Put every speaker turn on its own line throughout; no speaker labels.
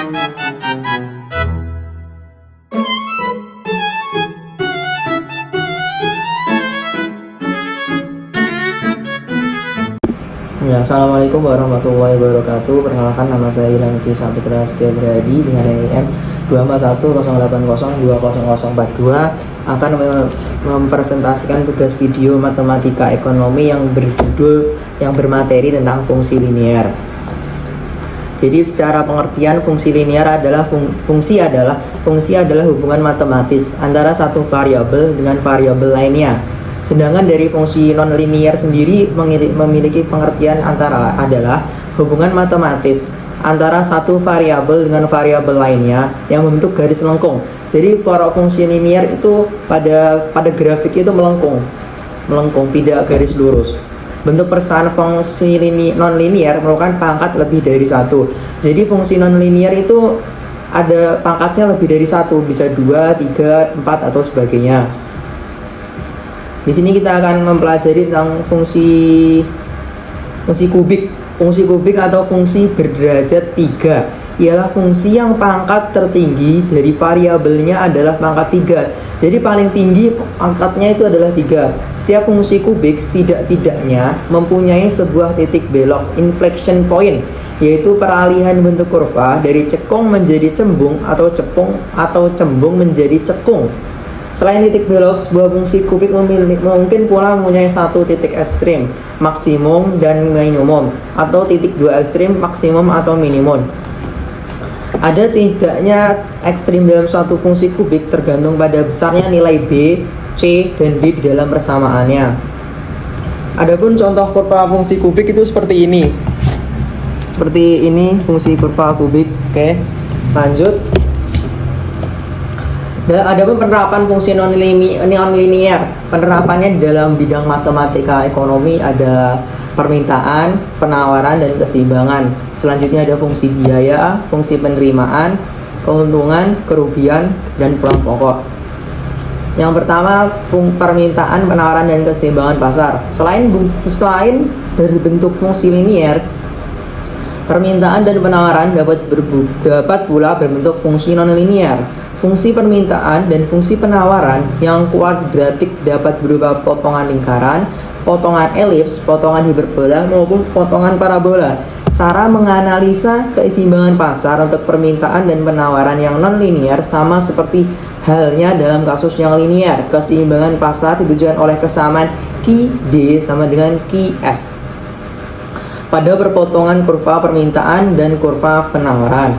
Ya, assalamualaikum warahmatullahi wabarakatuh. Perkenalkan, nama saya Ilham Saputra Setia Berhadi dengan NIM 24108020042 akan mempresentasikan tugas video matematika ekonomi yang bermateri tentang fungsi linear. Jadi secara pengertian fungsi linear adalah fungsi adalah hubungan matematis antara satu variabel dengan variabel lainnya. Sedangkan dari fungsi non-linear sendiri memiliki pengertian adalah hubungan matematis antara satu variabel dengan variabel lainnya yang membentuk garis lengkung. Jadi fungsi linear itu pada grafik itu melengkung, tidak garis lurus. Bentuk persamaan fungsi non-linear merupakan pangkat lebih dari satu. Jadi fungsi non-linear itu ada pangkatnya lebih dari satu, bisa 2, 3, 4 atau sebagainya. Di sini kita akan mempelajari tentang fungsi kubik. Fungsi kubik atau fungsi berderajat 3 ialah fungsi yang pangkat tertinggi dari variabelnya adalah pangkat 3. Jadi paling tinggi pangkatnya itu adalah 3. Setiap fungsi kubik setidak-tidaknya mempunyai sebuah titik belok inflection point, yaitu peralihan bentuk kurva dari cekung menjadi cembung atau cembung menjadi cekung. Selain titik belok, sebuah fungsi kubik mungkin pula mempunyai satu titik ekstrim, maksimum dan minimum, atau titik dua ekstrim, maksimum atau minimum. Ada tidaknya ekstrim dalam suatu fungsi kubik tergantung pada besarnya nilai B, C, dan D di dalam persamaannya. Adapun contoh kurva fungsi kubik itu seperti ini. Seperti ini fungsi kurva kubik. Oke, lanjut. Adapun penerapan fungsi non-linear, penerapannya di dalam bidang matematika ekonomi ada permintaan, penawaran, dan keseimbangan. Selanjutnya ada fungsi biaya, fungsi penerimaan, keuntungan, kerugian, dan pulang pokok. Yang pertama, permintaan, penawaran, dan keseimbangan pasar. Selain dari bentuk fungsi linear, permintaan dan penawaran dapat pula berbentuk fungsi non-linear. Fungsi permintaan dan fungsi penawaran yang kuadratik dapat berupa potongan lingkaran, potongan elips, potongan hiperbola, maupun potongan parabola. Cara menganalisa keseimbangan pasar untuk permintaan dan penawaran yang non-linear sama seperti halnya dalam kasus yang linear. Keseimbangan pasar ditujukan oleh kesamaan QD sama dengan QS pada perpotongan kurva permintaan dan kurva penawaran.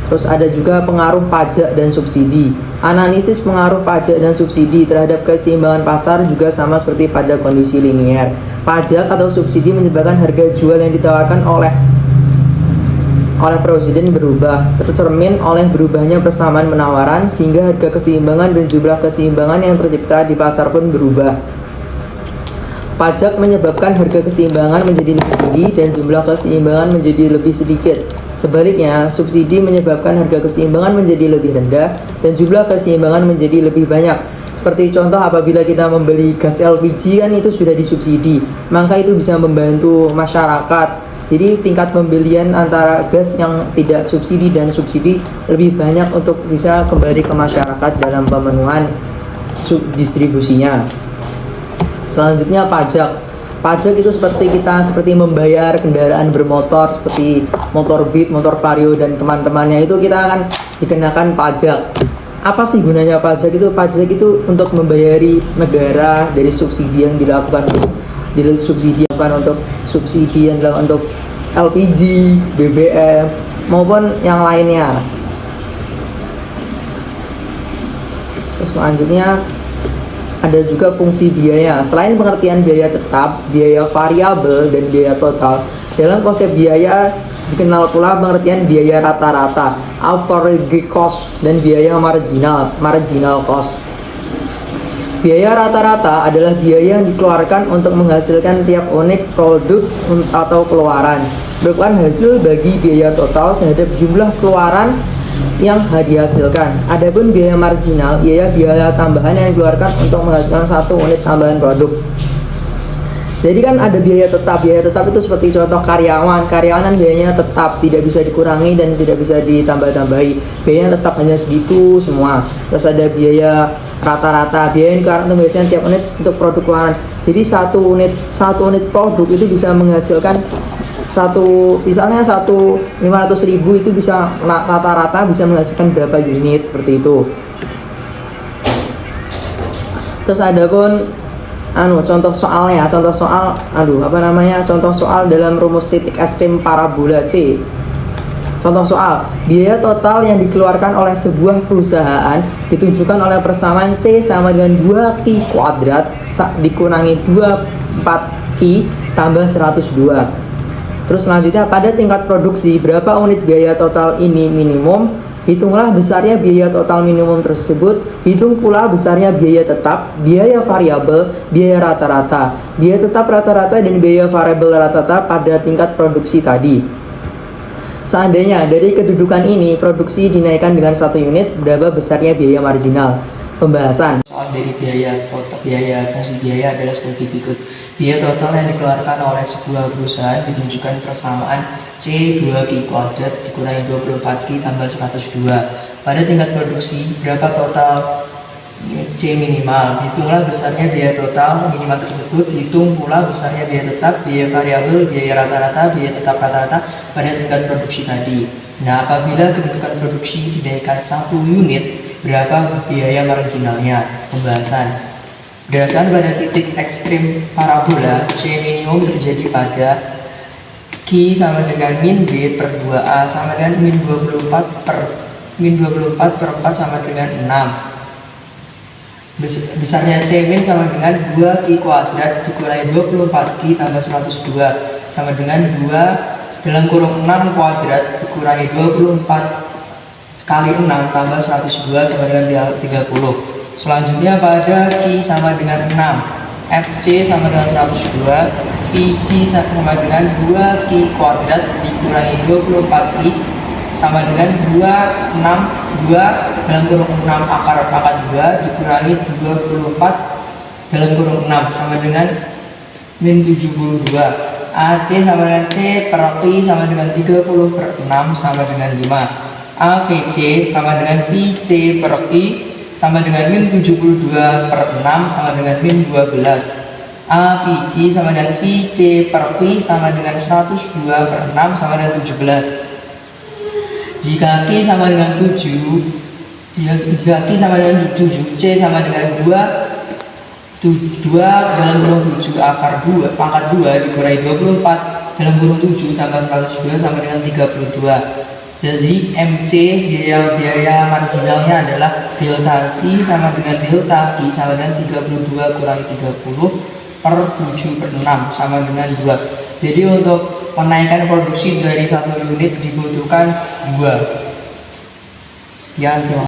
Terus ada juga pengaruh pajak dan subsidi. Analisis pengaruh pajak dan subsidi terhadap keseimbangan pasar juga sama seperti pada kondisi linear. Pajak atau subsidi menyebabkan harga jual yang ditawarkan oleh presiden berubah, tercermin oleh berubahnya persamaan penawaran, sehingga harga keseimbangan dan jumlah keseimbangan yang tercipta di pasar pun berubah. Pajak menyebabkan harga keseimbangan menjadi lebih tinggi dan jumlah keseimbangan menjadi lebih sedikit. Sebaliknya, subsidi menyebabkan harga keseimbangan menjadi lebih rendah dan jumlah keseimbangan menjadi lebih banyak. Seperti contoh, apabila kita membeli gas LPG kan itu sudah disubsidi, maka itu bisa membantu masyarakat. Jadi tingkat pembelian antara gas yang tidak subsidi dan subsidi lebih banyak untuk bisa kembali ke masyarakat dalam pemenuhan distribusinya. Selanjutnya pajak. Pajak itu seperti membayar kendaraan bermotor seperti motor Beat, motor Vario, dan teman-temannya itu kita akan dikenakan pajak. Apa sih gunanya pajak itu? Pajak itu untuk membayari negara dari subsidi yang dilakukan untuk subsidi yang dilakukan untuk LPG, BBM, maupun yang lainnya. Terus selanjutnya ada juga fungsi biaya. Selain pengertian biaya tetap, biaya variabel, dan biaya total, dalam konsep biaya dikenal pula pengertian biaya rata-rata, average cost, dan biaya marginal cost. Biaya rata-rata adalah biaya yang dikeluarkan untuk menghasilkan tiap unit produk atau keluaran, merupakan hasil bagi biaya total terhadap jumlah keluaran yang dihasilkan. Adapun biaya marginal ialah biaya tambahan yang dikeluarkan untuk menghasilkan satu unit tambahan produk. Jadi kan ada biaya tetap itu seperti contoh karyawan kan biayanya tetap, tidak bisa dikurangi dan tidak bisa ditambah-tambahi, biayanya tetap hanya segitu semua. Terus ada biaya rata-rata, biaya ini biasanya tiap unit untuk produk ruangan. Jadi satu unit produk itu bisa menghasilkan misalnya 500.000 itu bisa rata-rata bisa menghasilkan berapa unit seperti itu. Terus ada pun contoh soal dalam rumus titik ekstrim parabola C. Contoh soal, biaya total yang dikeluarkan oleh sebuah perusahaan ditunjukkan oleh persamaan C sama dengan 2Q kuadrat dikurangi 24Q tambah 102. Terus selanjutnya, pada tingkat produksi berapa unit biaya total ini minimum? Hitunglah besarnya biaya total minimum tersebut. Hitung pula besarnya biaya tetap, biaya variabel, biaya rata-rata, biaya tetap rata-rata dan biaya variabel rata-rata pada tingkat produksi tadi. Seandainya dari kedudukan ini produksi dinaikkan dengan 1 unit, berapa besarnya biaya marginal? Pembahasan soal dari fungsi biaya adalah seperti berikut. Biaya total yang dikeluarkan oleh sebuah perusahaan ditunjukkan persamaan C 2Q kuadrat dikurangi 24Q tambah 102. Pada tingkat produksi, berapa total C minimal? Hitunglah besarnya biaya total minimal tersebut. Hitung pula besarnya biaya tetap, biaya variabel, biaya rata-rata, biaya tetap rata-rata pada tingkat produksi tadi. Nah, apabila kedudukan produksi dinaikkan 1 unit, berapa biaya marginalnya? Pembahasan. Berdasarkan pada titik ekstrim parabola, C minimum terjadi pada Q sama dengan min B per 2A sama dengan min 24 per 4 sama dengan 6. Besarnya C min sama dengan 2Q kuadrat dikurangi 24Q tambah 102 sama dengan 2 dalam kurung 6 kuadrat dikurangi 24 kali 6 tambah 102 sama dengan 30. Selanjutnya pada Q sama dengan 6, FC sama dengan 102, VG sama dengan 2Q kuadrat dikurangi 24Q sama dengan 2 dalam kurung 6 akar pangkat 2 dikurangi 24 dalam kurung 6 sama dengan min 72. AC sama dengan C per Q sama dengan 30 per 6 sama dengan 5. AVC sama dengan VC per Q sama dengan min 72 per 6 sama dengan min 12. AVG sama dengan VC per Q sama dengan 102 per 6 sama dengan 17. Jika Q sama dengan 7, C sama dengan 2 dalam kurung 7 akar 2 pangkat 2 dikurangi 24 dalam kurung 7 tambah 102 sama dengan 32. Jadi MC biaya marginalnya adalah delta C sama dengan delta Q sama dengan 32 kurangi 30 per 7 per 6 sama dengan 2. Jadi untuk menaikkan produksi dari 1 unit dibutuhkan 2. Sekian, terima kasih.